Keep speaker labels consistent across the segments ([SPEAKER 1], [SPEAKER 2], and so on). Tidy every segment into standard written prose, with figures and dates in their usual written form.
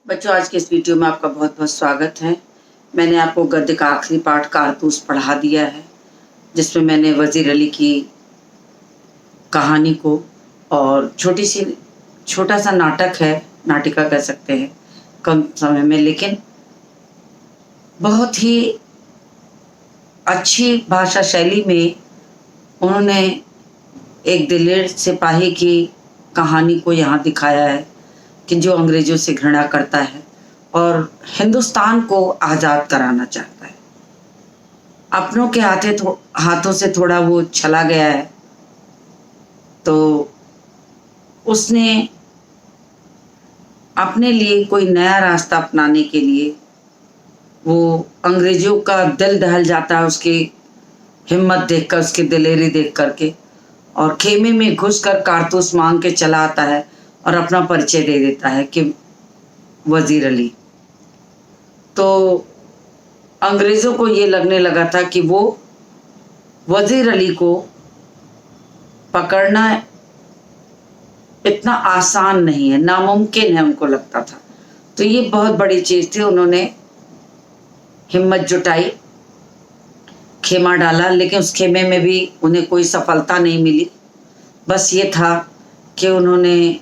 [SPEAKER 1] बच्चों, आज के इस वीडियो में आपका बहुत बहुत स्वागत है। मैंने आपको गद्य का आखिरी पाठ कारतूस पढ़ा दिया है, जिसमें मैंने वजीर अली की कहानी को और छोटा सा नाटक है, नाटिका कह सकते हैं, कम समय में लेकिन बहुत ही अच्छी भाषा शैली में उन्होंने एक दिलेर सिपाही की कहानी को यहाँ दिखाया है कि जो अंग्रेजों से घृणा करता है और हिंदुस्तान को आज़ाद कराना चाहता है। अपनों के हाथों से थोड़ा वो चला गया है, तो उसने अपने लिए कोई नया रास्ता अपनाने के लिए वो अंग्रेजों का दिल दहल जाता है उसकी हिम्मत देखकर, उसकी दिलेरी देख करके, और खेमे में घुसकर कारतूस मांग के चला आता है और अपना परिचय दे देता है कि वजीर अली। तो अंग्रेज़ों को ये लगने लगा था कि वो वजीर अली को पकड़ना इतना आसान नहीं है, नामुमकिन है, उनको लगता था। तो ये बहुत बड़ी चीज़ थी। उन्होंने हिम्मत जुटाई, खेमा डाला, लेकिन उस खेमे में भी उन्हें कोई सफलता नहीं मिली। बस ये था कि उन्होंने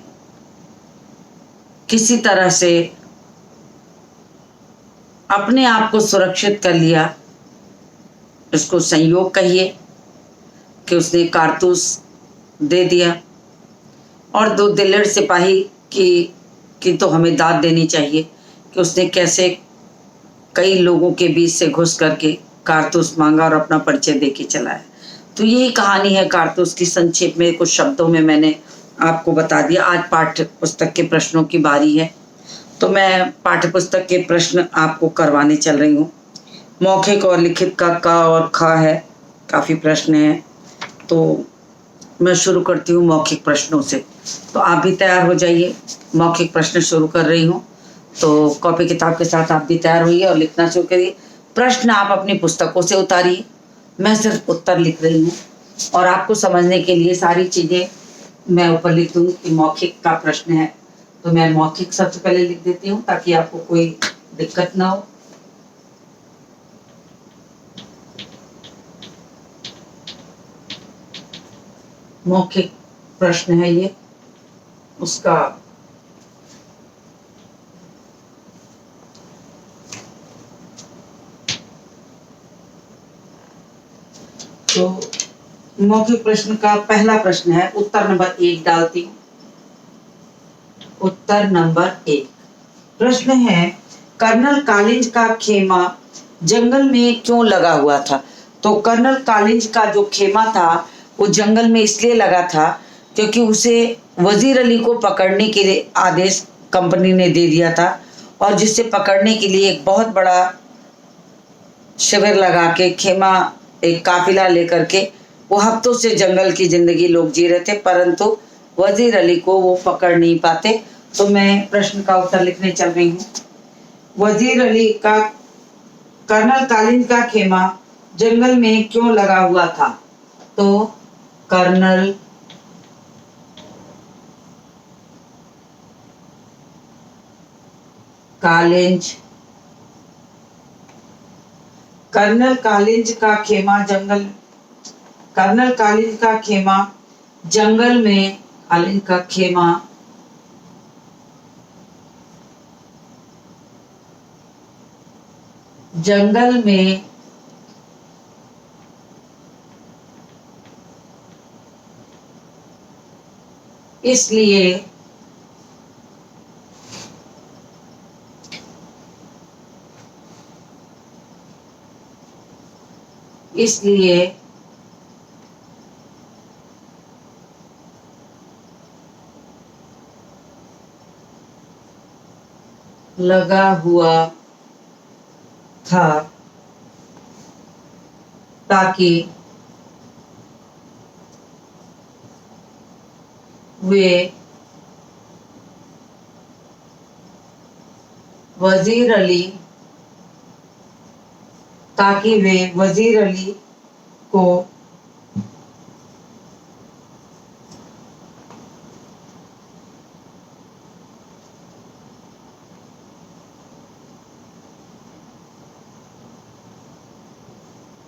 [SPEAKER 1] किसी तरह से अपने आप को सुरक्षित कर लिया। इसको संयोग कहिए कि उसने कारतूस दे दिया, और दो दिलेर सिपाही की तो हमें दाद देनी चाहिए कि उसने कैसे कई लोगों के बीच से घुस करके कारतूस मांगा और अपना परिचय दे के चला है। तो यही कहानी है कारतूस की। संक्षेप में कुछ शब्दों में मैंने आपको बता दिया। आज पाठ्य पुस्तक के प्रश्नों की बारी है, तो मैं पाठ्य पुस्तक के प्रश्न आपको करवाने चल रही हूँ। मौखिक और लिखित का क और ख है, काफ़ी प्रश्न हैं, तो मैं शुरू करती हूँ मौखिक प्रश्नों से। तो आप भी तैयार हो जाइए, मौखिक प्रश्न शुरू कर रही हूँ। तो कॉपी किताब के साथ आप भी तैयार होइए और लिखना शुरू करिए। प्रश्न आप अपनी पुस्तकों से उतारिए, मैं सिर्फ उत्तर लिख रही हूँ, और आपको समझने के लिए सारी चीज़ें मैं ऊपर लिख दूँ कि मौखिक का प्रश्न है, तो मैं मौखिक सबसे पहले लिख देती हूँ ताकि आपको कोई दिक्कत ना हो। मौखिक प्रश्न है ये, उसका तो मौखिक प्रश्न का पहला प्रश्न है, उत्तर नंबर 1 डालती हूँ। उत्तर नंबर 1 प्रश्न है, कर्नल कॉलिंज का खेमा जंगल में क्यों लगा हुआ था? तो कर्नल कॉलिंज का जो खेमा था वो जंगल में इसलिए लगा था क्योंकि उसे वजीर अली को पकड़ने के लिए आदेश कंपनी ने दे दिया था, और जिससे पकड़ने के लिए एक बहुत बड़ा शिविर लगा के खेमा, एक काफिला लेकर के वो हफ्तों से जंगल की जिंदगी लोग जी रहे थे, परंतु वजीर अली को वो पकड़ नहीं पाते। तो मैं प्रश्न का उत्तर लिखने चल रही हूँ। वजीर अली का कर्नल कॉलिंज का खेमा जंगल में क्यों लगा हुआ था? तो कर्नल कॉलिंज कर्नल कॉलिंज का खेमा जंगल कर्नल कॉलिंज का खेमा जंगल में कॉलिंज का खेमा जंगल में इसलिए लगा हुआ था ताकि वे वजीर अली को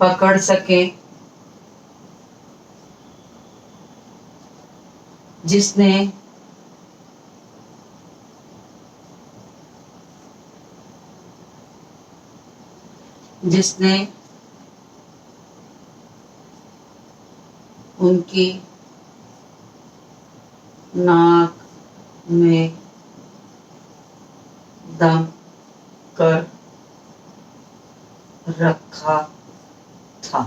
[SPEAKER 1] पकड़ सके, जिसने जिसने उनकी नाक में दम कर रखा था।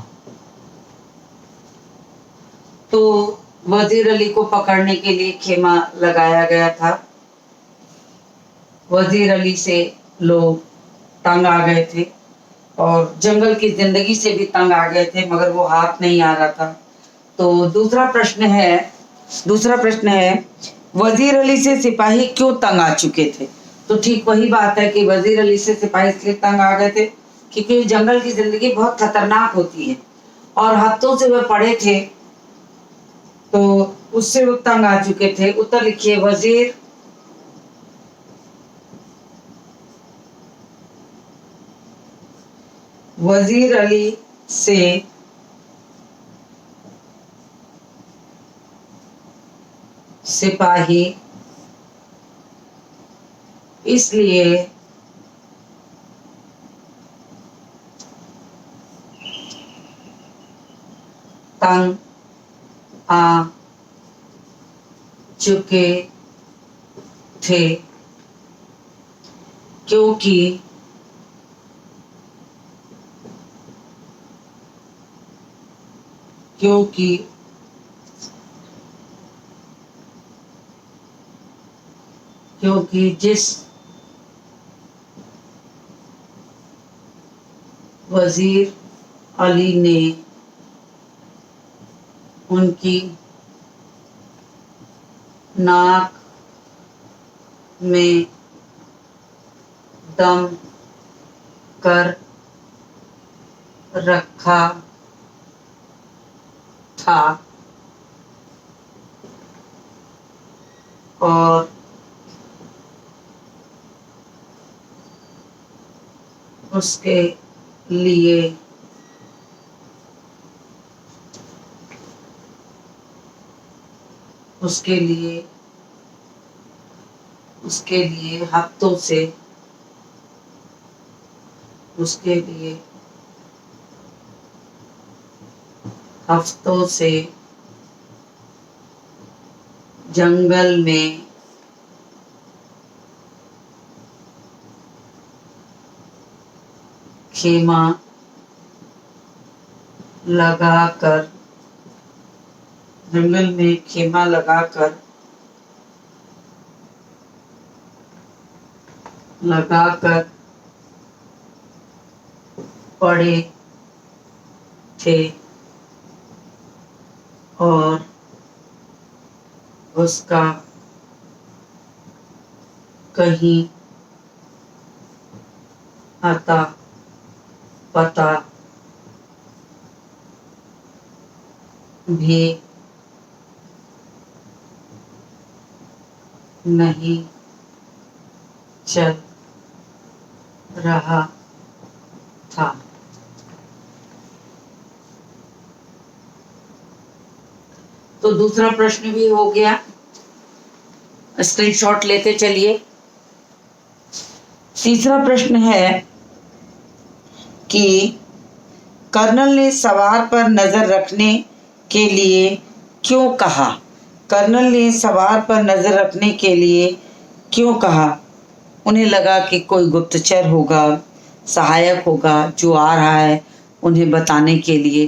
[SPEAKER 1] तो वजीर अली को पकड़ने के लिए खेमा लगाया गया था। वजीर अली से लोग तंग आ गए थे और जंगल की जिंदगी से भी तंग आ गए थे, मगर वो हाथ नहीं आ रहा था। तो दूसरा प्रश्न है वजीर अली से सिपाही क्यों तंग आ चुके थे। तो ठीक वही बात है कि वजीर अली से सिपाही इसलिए तंग आ गए थे क्योंकि जंगल की जिंदगी बहुत खतरनाक होती है और हफ्तों से वह पड़े थे, तो उससे वो तंग आ चुके थे। उत्तर लिखिए, वजीर अली से सिपाही इसलिए तंग आ चुके थे क्योंकि जिस वजीर अली ने उनकी नाक में दम कर रखा था और उसके लिए हफ्तों से जंगल में खेमा लगाकर पड़े थे और उसका कहीं अता पता भी नहीं चल रहा था। तो दूसरा प्रश्न भी हो गया, स्क्रीनशॉट लेते चलिए। तीसरा प्रश्न है कि कर्नल ने सवार पर नजर रखने के लिए क्यों कहा। कर्नल ने सवार पर नजर रखने के लिए क्यों कहा। उन्हें लगा कि कोई गुप्तचर होगा, सहायक होगा जो आ रहा है उन्हें बताने के लिए,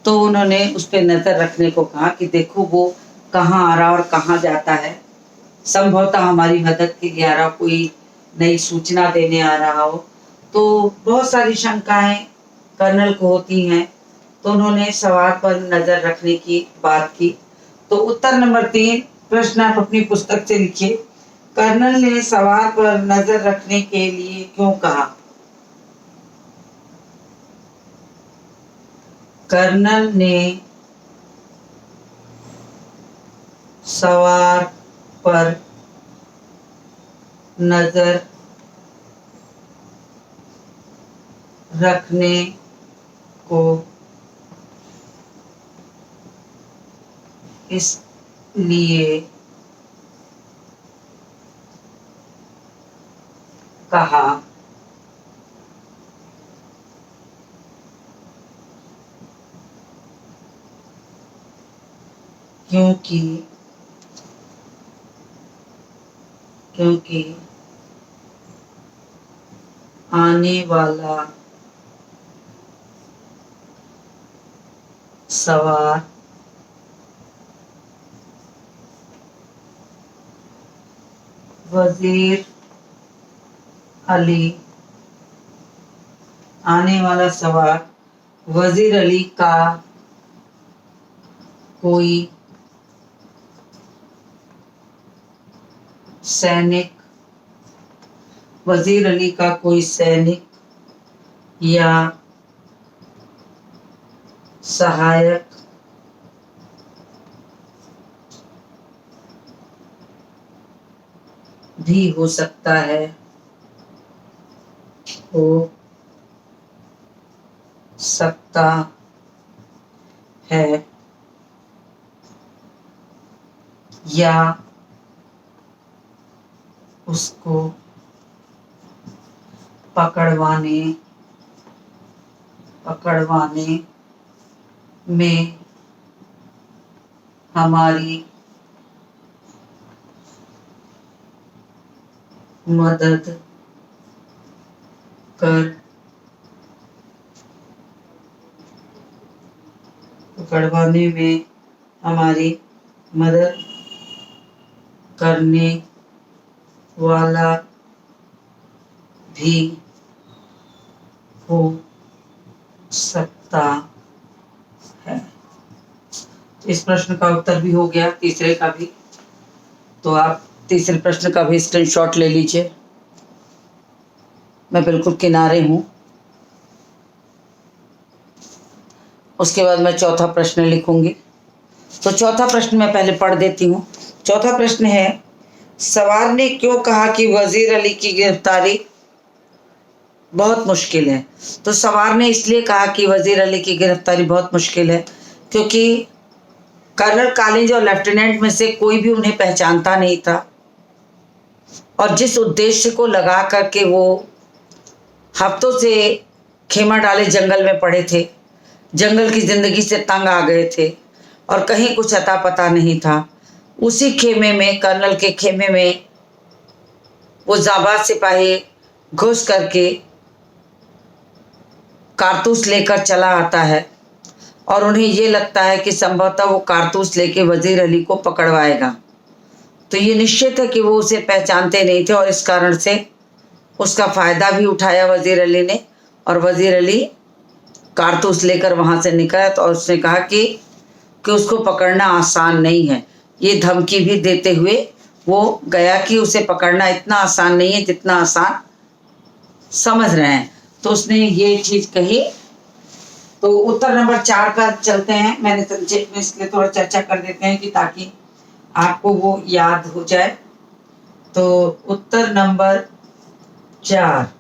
[SPEAKER 1] तो उन्होंने उस पर नजर रखने को कहा कि देखो वो कहाँ आ रहा और कहाँ जाता है, संभवतः हमारी मदद के लिए आ रहा, कोई नई सूचना देने आ रहा हो। तो बहुत सारी शंकाएं कर्नल को होती हैं, तो उन्होंने सवार पर नजर रखने की बात की। तो उत्तर नंबर 3 प्रश्न आप अपनी पुस्तक से लिखिए, कर्नल ने सवार पर नजर रखने के लिए क्यों कहा। कर्नल ने सवार पर नजर रखने को इसलिए कहा क्योंकि आने वाला सवार वजीर अली का कोई सैनिक या सहायक भी हो सकता है या उसको पकड़वाने में हमारी मदद करने वाला भी हो सकता है। इस प्रश्न का उत्तर भी हो गया, तीसरे का भी। तो आप तीसरे प्रश्न का भी स्क्रीनशॉट ले लीजिए। मैं बिल्कुल किनारे हूं। उसके बाद मैं चौथा प्रश्न लिखूंगी। तो चौथा प्रश्न मैं पहले पढ़ देती हूँ। चौथा प्रश्न है, सवार ने क्यों कहा कि वजीर अली की गिरफ्तारी बहुत मुश्किल है? तो सवार ने इसलिए कहा कि वजीर अली की गिरफ्तारी बहुत मुश्किल है क्योंकि कर्नल कॉलिंज और लेफ्टिनेंट में से कोई भी उन्हें पहचानता नहीं था, और जिस उद्देश्य को लगा करके वो हफ्तों से खेमा डाले जंगल में पड़े थे, जंगल की जिंदगी से तंग आ गए थे और कहीं कुछ अता पता नहीं था, उसी खेमे में, कर्नल के खेमे में वो जाबाज सिपाही घुस करके कारतूस लेकर चला आता है और उन्हें ये लगता है कि संभवतः वो कारतूस लेके वजीर अली को पकड़वाएगा। तो ये निश्चित है कि वो उसे पहचानते नहीं थे और इस कारण से उसका फायदा भी उठाया वजीर अली ने, और वजीर अली कारतूस लेकर वहां से निकला। तो उसने कहा कि उसको पकड़ना आसान नहीं है। ये धमकी भी देते हुए वो गया कि उसे पकड़ना इतना आसान नहीं है जितना आसान समझ रहे हैं। तो उसने ये चीज कही। तो उत्तर नंबर 4 का चलते हैं। मैंने संक्षेप में इसलिए थोड़ा चर्चा कर देते हैं कि ताकि आपको वो याद हो जाए। तो उत्तर नंबर 4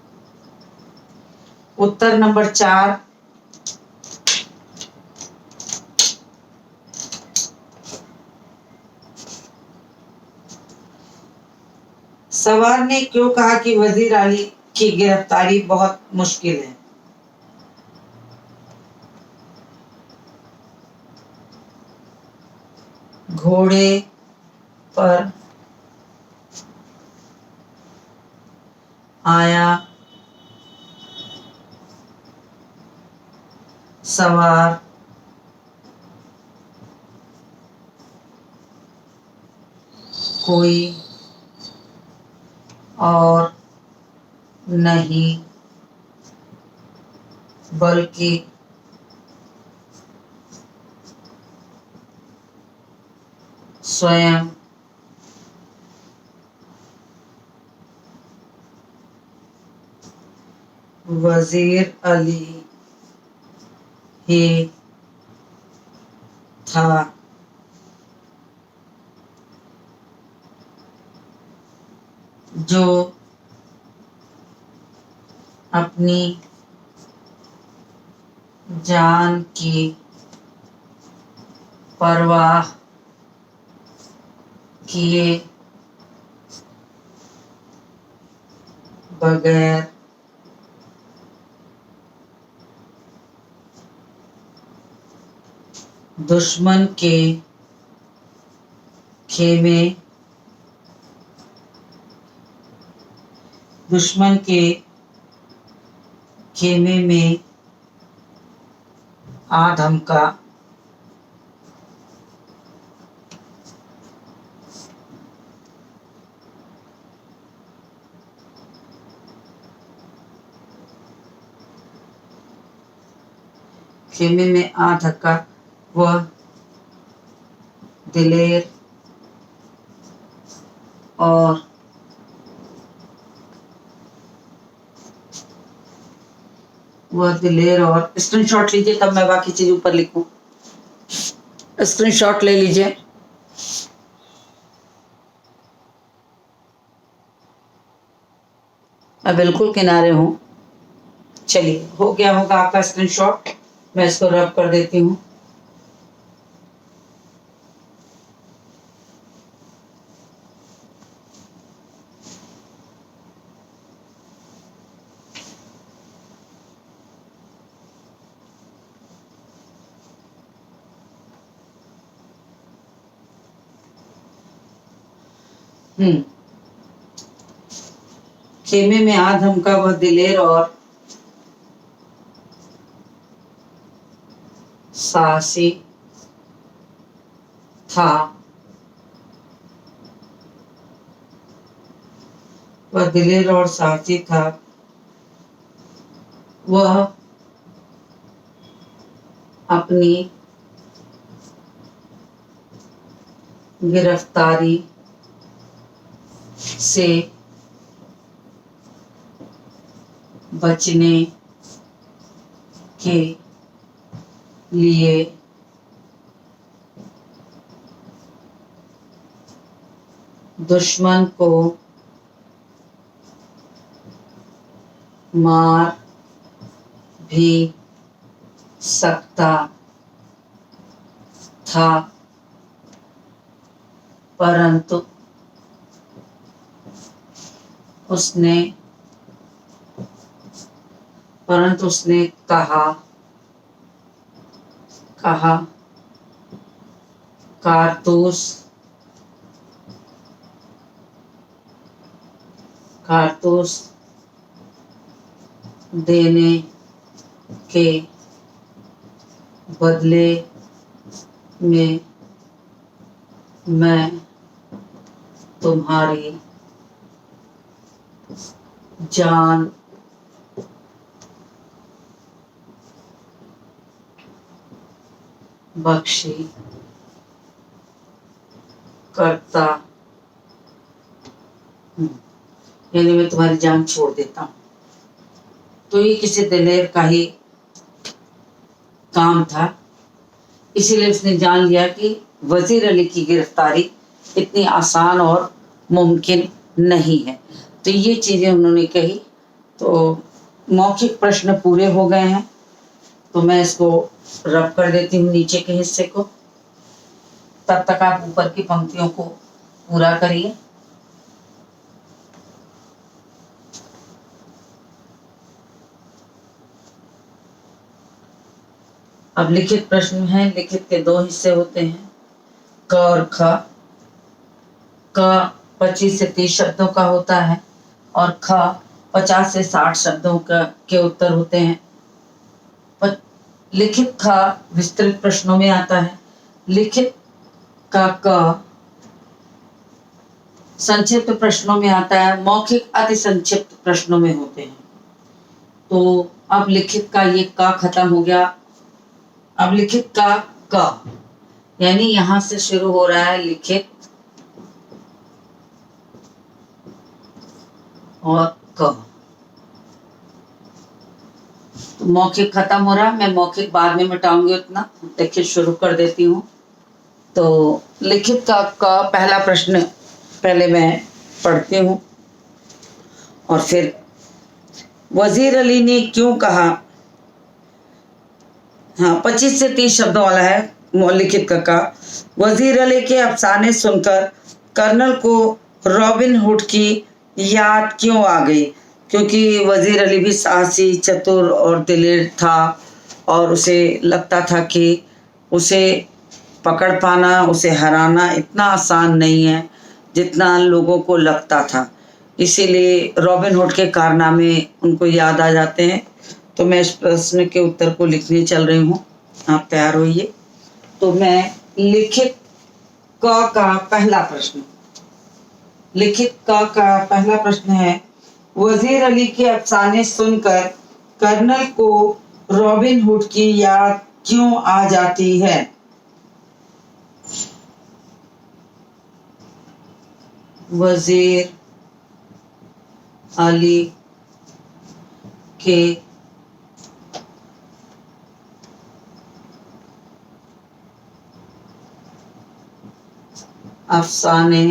[SPEAKER 1] सवार ने क्यों कहा कि वजीर अली की गिरफ्तारी बहुत मुश्किल है? घोड़े पर आया सवार कोई और नहीं बल्कि स्वयं वजीर अली ही था, जो अपनी जान की परवाह किए बगैर दुश्मन के खेमे में आ धमका। खेमे में आ धक्का वह दिलेर और स्क्रीनशॉट लीजिए, तब मैं बाकी चीज ऊपर लिखूं। स्क्रीनशॉट ले लीजिए। मैं बिल्कुल किनारे हूं। चलिए, हो गया होगा आपका स्क्रीनशॉट। मैं इसको रब कर देती हूँ। खेमे में आ धमका वह दिलेर और साहसी था। वह दिलेर और साहसी था। वह अपनी गिरफ्तारी से बचने के लिए दुश्मन को मार भी सकता था, परंतु उसने कहा कारतूस देने के बदले में मैं तुम्हारी जान बख्शी करता हूँ, यानी मैं तुम्हारी जान छोड़ देता हूँ। तो ये किसी दिलेर का ही काम था, इसीलिए उसने जान लिया कि वजीर अली की गिरफ्तारी इतनी आसान और मुमकिन नहीं है। तो ये चीजें उन्होंने कही। तो मौखिक प्रश्न पूरे हो गए हैं। तो मैं इसको रब कर देती हूँ नीचे के हिस्से को। तब तक आप ऊपर की पंक्तियों को पूरा करिए। अब लिखित प्रश्न है। लिखित के दो हिस्से होते हैं, क और ख। क 25 से 30 शब्दों का होता है और ख 50 से 60 शब्दों के उत्तर होते हैं। लिखित ख विस्तृत प्रश्नों में आता है। लिखित का क संक्षिप्त प्रश्नों में आता है। मौखिक अति संक्षिप्त प्रश्नों में होते हैं। तो अब लिखित का ये क खत्म हो गया। अब लिखित का क, यानी यहां से शुरू हो रहा है लिखित और क। तो मौखिक खत्म हो रहा है। मैं मौखिक बाद में मिटाऊंगी उतना। लिखित शुरू कर देती हूँ। तो लिखित का क पहला प्रश्न पहले मैं पढ़ती हूँ और फिर वजीर अली ने क्यों कहा। हाँ, 25 से 30 शब्दों वाला है लिखित का। वजीर अली के अफसाने सुनकर कर्नल को रॉबिन हुड की याद क्यों आ गई? क्योंकि वजीर अली भी साहसी, चतुर और दिलेर था और उसे लगता था कि उसे पकड़ पाना, उसे हराना इतना आसान नहीं है जितना लोगों को लगता था। इसीलिए रॉबिन हुड के कारनामे उनको याद आ जाते हैं। तो मैं इस प्रश्न के उत्तर को लिखने चल रही हूँ, आप तैयार होइए। तो मैं लिखित क का पहला प्रश्न, लिखित क का पहला प्रश्न है, वजीर अली के अफसाने सुनकर कर्नल को रॉबिन हुड की याद क्यों आ जाती है? वजीर अली के अफसाने,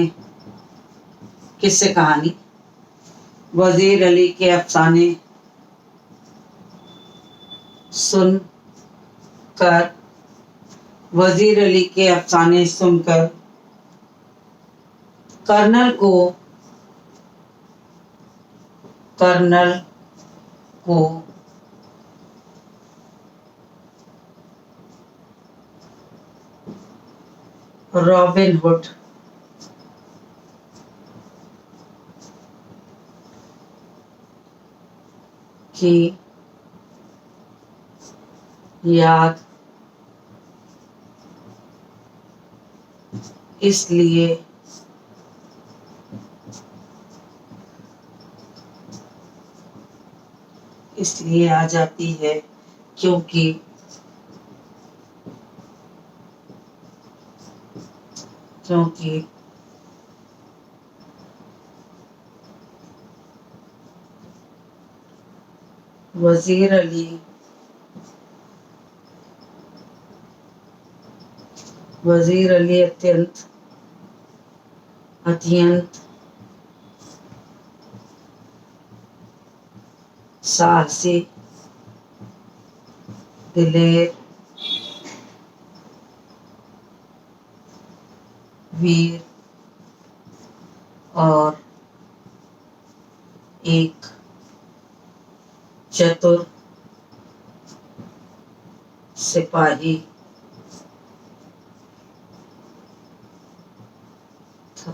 [SPEAKER 1] किससे कहानी? वजीर अली के अफसाने सुनकर, वजीर अली के अफसाने सुनकर कर्नल को रॉबिन हुड की याद इसलिए आ जाती है क्योंकि वजीर अली अत्यंत साहसी, दिलेर, वीर और एक चतुर सिपाही था।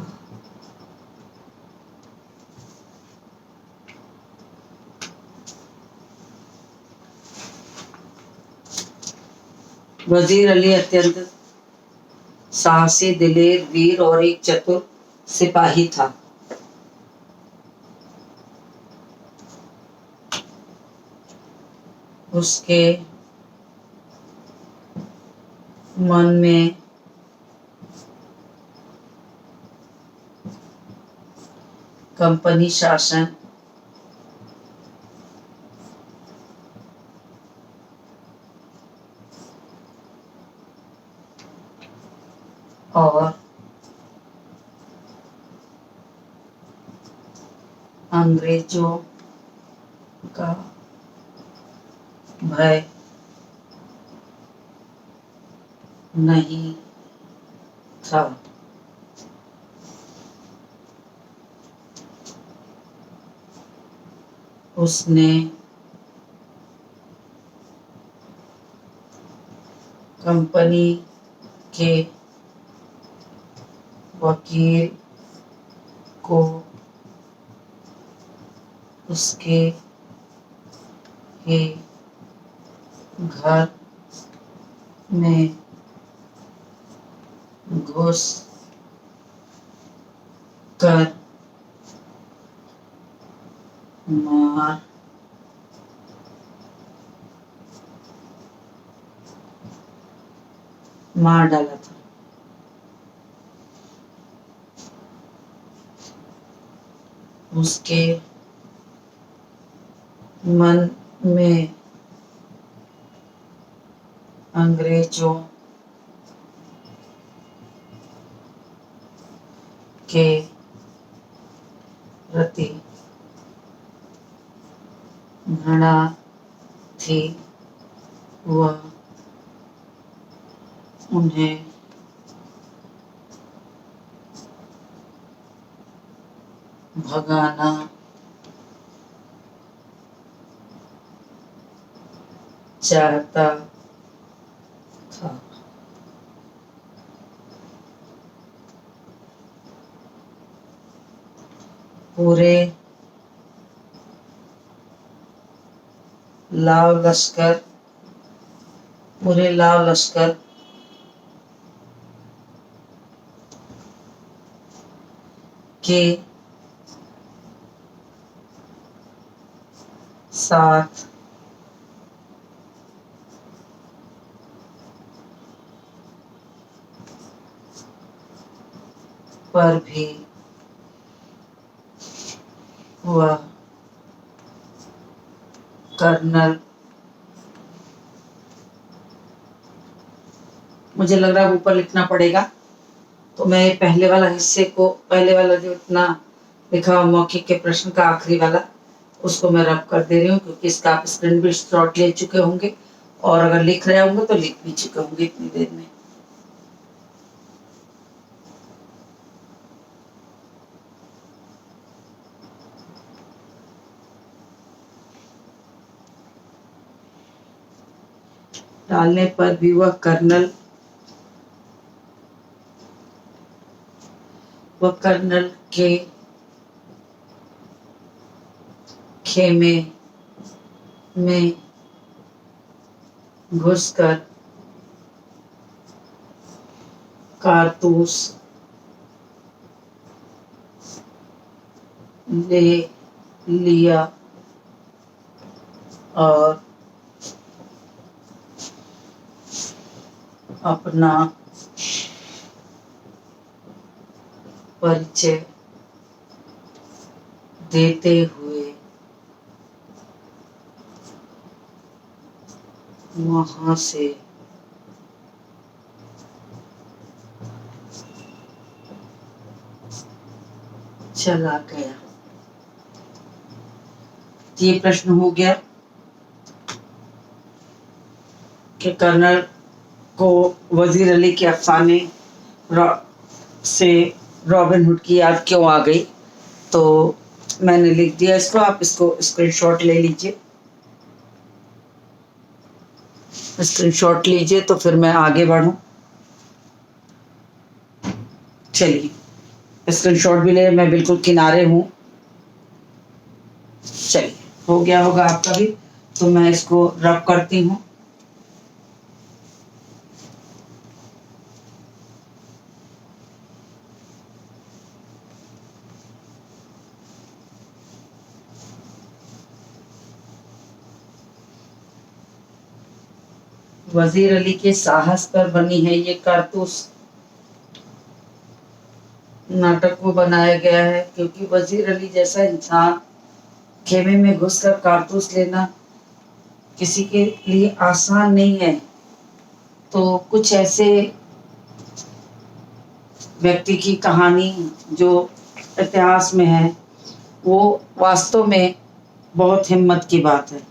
[SPEAKER 1] वजीर अली अत्यंत साहसी, दिलेर, वीर और एक चतुर सिपाही था। उसके मन में कंपनी शासन और अंग्रेजों का भय नहीं था। उसने कंपनी के वकील को उसके ही घर में घुस कर मार डाला था। उसके मन में अंग्रेजों के प्रति घृणा थी। वह उन्हें भगाना चाहता था। पूरे लाव लश्कर के साथ पर भी वह कर्नल, मुझे लग रहा है ऊपर लिखना पड़ेगा, तो मैं पहले वाला हिस्से को, पहले वाला जो इतना लिखा हुआ मौखिक के प्रश्न का आखिरी वाला, उसको मैं रब कर दे रही हूँ, क्योंकि इसका आप स्क्रीन भी शॉट ले चुके होंगे और अगर लिख रहे होंगे तो लिख भी चुके होंगे इतनी देर में। डालने पर भी वह कर्नल के खेमे में घुसकर कारतूस ले लिया और अपना परिचय देते हुए वहां से चला गया। ये प्रश्न हो गया कि कर्नल को वजीर अली के अफसाने से रॉबिन हुड की याद क्यों आ गई, तो मैंने लिख दिया इसको, आप इसको स्क्रीनशॉट ले लीजिए, स्क्रीनशॉट लीजिए तो फिर मैं आगे बढ़ूं। चलिए स्क्रीनशॉट भी ले, मैं बिल्कुल किनारे हूं। चलिए हो गया होगा आपका भी, तो मैं इसको रब करती हूँ। वजीर अली के साहस पर बनी है ये कारतूस, नाटक को बनाया गया है, क्योंकि वजीर अली जैसा इंसान खेमे में घुसकर कारतूस लेना किसी के लिए आसान नहीं है। तो कुछ ऐसे व्यक्ति की कहानी जो इतिहास में है, वो वास्तव में बहुत हिम्मत की बात है।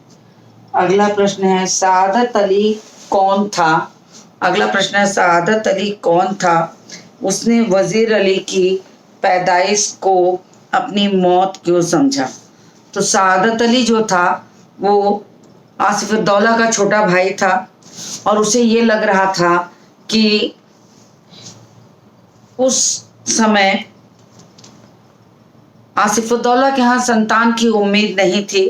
[SPEAKER 1] अगला प्रश्न है सआदत अली कौन था? अगला प्रश्न है सआदत अली कौन था? उसने वजीर अली की पैदाइश को अपनी मौत क्यों समझा? तो सआदत अली जो था वो आसिफुद्दौला का छोटा भाई था और उसे ये लग रहा था कि उस समय आसिफुद्दौला के यहाँ संतान की उम्मीद नहीं थी,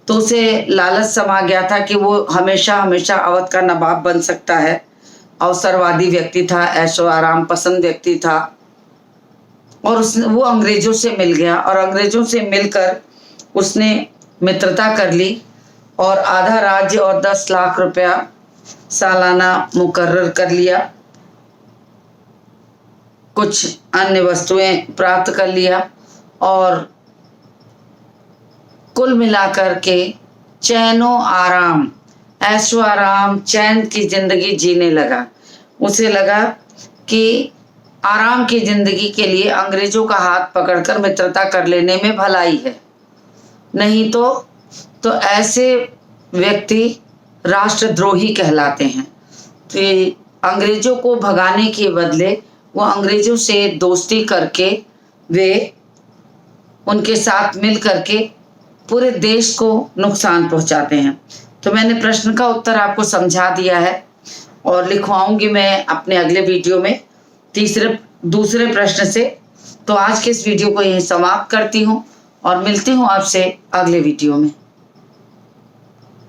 [SPEAKER 1] तो उसे लालच समा गया था कि वो हमेशा हमेशा अवध का नवाब बन सकता है। अवसरवादी व्यक्ति था, ऐशो आराम पसंद व्यक्ति था, और वो अंग्रेजों से मिल गया और अंग्रेजों से मिलकर उसने मित्रता कर ली और आधा राज्य और 10 लाख रुपया सालाना मुकर्रर कर लिया, कुछ अन्य वस्तुएं प्राप्त कर लिया और कुल मिलाकर के चैनो आराम, ऐशो आराम, चैन की जिंदगी जीने लगा। उसे लगा कि आराम की जिंदगी के लिए अंग्रेजों का हाथ पकड़कर मित्रता कर लेने में भलाई है, नहीं तो ऐसे व्यक्ति राष्ट्रद्रोही कहलाते हैं। तो अंग्रेजों को भगाने के बदले वो अंग्रेजों से दोस्ती करके वे उनके साथ मिल करके पूरे देश को नुकसान पहुंचाते हैं। तो मैंने प्रश्न का उत्तर आपको समझा दिया है और लिखवाऊंगी मैं अपने अगले वीडियो में दूसरे प्रश्न से। तो आज के इस वीडियो को यहीं समाप्त करती हूँ और मिलती हूँ आपसे अगले वीडियो में।